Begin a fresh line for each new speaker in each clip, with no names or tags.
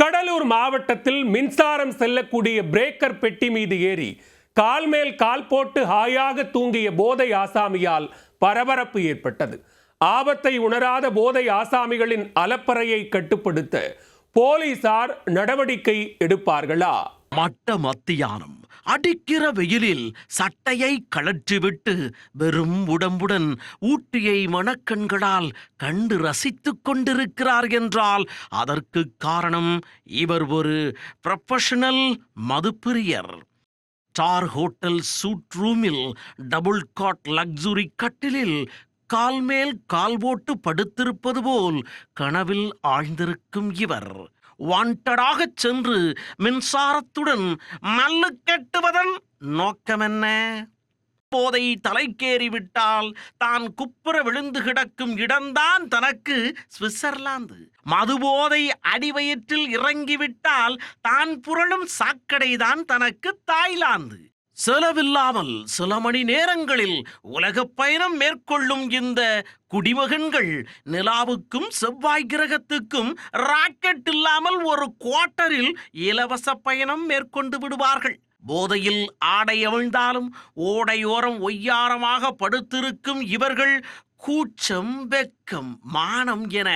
கடலூர் மாவட்டத்தில் மின்சாரம் செல்லக்கூடிய பிரேக்கர் பெட்டி மீது ஏறி கால் மேல் கால் போட்டு ஹாயாக தூங்கிய போதை ஆசாமியால் பரபரப்பு ஏற்பட்டது. ஆபத்தை உணராத போதை ஆசாமிகளின் அலப்பறையை கட்டுப்படுத்த போலீசார் நடவடிக்கை எடுப்பார்களா?
மட்ட மத்தியானம் அடிக்கிற வெயிலில் சட்டையை கழற்றிவிட்டு வெறும் உடம்புடன் ஊட்டியை மணக்கண்களால் கண்டு ரசித்துக் கொண்டிருக்கிறார் என்றால் அதற்கு காரணம் இவர் ஒரு ப்ரொஃபஷனல் மதுப்பிரியர். ஸ்டார் ஹோட்டல் சூட் ரூமில் டபுள் காட் லக்ஸுரி கட்டிலில் கால் மேல் கால் போட்டு படுத்திருப்பது போல் கனவில் ஆழ்ந்திருக்கும் இவர் வாண்டடாக சென்று மின்சாரத்துடன் மல்லு கெட்டுவதன் நோக்கமென்ன? போதை தலைக்கேறிவிட்டால் தான் குப்புற விழுந்து கிடக்கும் இடம்தான் தனக்கு சுவிட்சர்லாந்து. மதுபோதை அடிவயிற்றில் இறங்கிவிட்டால் தான் புரளும் சாக்கடைதான் தனக்கு தாய்லாந்து. செலவில்லாமல் சில மணி நேரங்களில் உலக பயணம் மேற்கொள்ளும் இந்த குடிமகன்கள் நிலாவுக்கும் செவ்வாய் கிரகத்துக்கும் ராக்கெட் இல்லாமல் ஒரு குவார்ட்டரில் இலவச பயணம் மேற்கொண்டு விடுவார்கள். போதையில் ஆடை அவிழ்ந்தாலும் ஓடையோரம் ஒய்யாரமாக படுத்திருக்கும் இவர்கள் கூச்சம், வெக்கம், மானம் என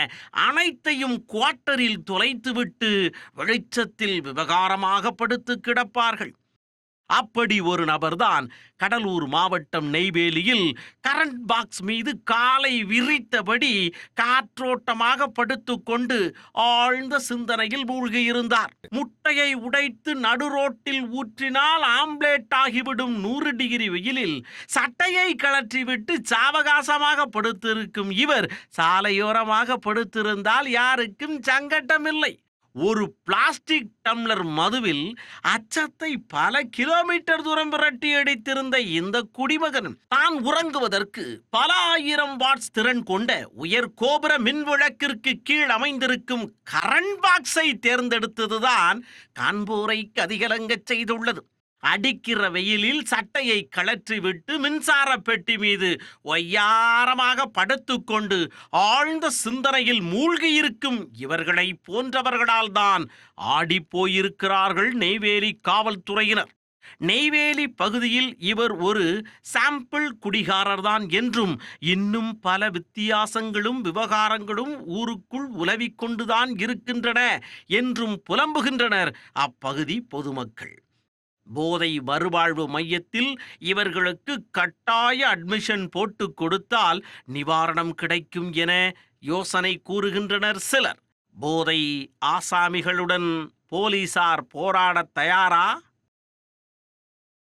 அனைத்தையும் குவார்ட்டரில் தொலைத்துவிட்டு வெளிச்சத்தில் விவகாரமாக படுத்து கிடப்பார்கள். அப்படி ஒரு நபர்தான் கடலூர் மாவட்டம் நெய்வேலியில் கரண்ட் பாக்ஸ் மீது காலை விரித்தபடி காற்றோட்டமாக படுத்துக்கொண்டு ஆழ்ந்த சிந்தனையில் மூழ்கியிருந்தார். முட்டையை உடைத்து நடுரோட்டில் ஊற்றினால் ஆம்லேட் ஆகிவிடும் 100 டிகிரி வெயிலில் சட்டையை கழற்றிவிட்டு சாவகாசமாக படுத்திருக்கும் இவர் சாலையோரமாக படுத்திருந்தால் யாருக்கும் சங்கட்டமில்லை. ஒரு பிளாஸ்டிக் டம்ளர் மதுவில் அச்சத்தை பல கிலோமீட்டர் தூரம் விரட்டி அடித்திருந்த இந்த குடிமகன் தான் உறங்குவதற்கு பல 1000 வாட்ஸ் திறன் கொண்ட உயர் கோபுர மின் விளக்கிற்கு கீழ் அமைந்திருக்கும் கரண்ட் பாக்ஸை தேர்ந்தெடுத்ததுதான் காண்போரை கதிகலங்கச் செய்துள்ளது. அடிக்கிற வெயிலில் சட்டையை கழற்றிவிட்டு மின்சார பெட்டி மீது ஒய்யாரமாக படுத்துக்கொண்டு ஆழ்ந்த சிந்தனையில் மூழ்கியிருக்கும் இவர்களை போன்றவர்களால் தான் ஆடிப்போயிருக்கிறார்கள் நெய்வேலி காவல்துறையினர். நெய்வேலி பகுதியில் இவர் ஒரு சாம்பிள் குடிகாரர் தான் என்றும் இன்னும் பல வித்தியாசங்களும் விவகாரங்களும் ஊருக்குள் உலவிக் கொண்டுதான் இருக்கின்றன என்றும் புலம்புகின்றனர் அப்பகுதி பொதுமக்கள். போதை மறுவாழ்வு மையத்தில் இவர்களுக்கு கட்டாய அட்மிஷன் போட்டு கொடுத்தால் நிவாரணம் கிடைக்கும் என யோசனை கூறுகின்றனர் சிலர். போதை ஆசாமிகளுடன் போலீசார் போராட தயாரா?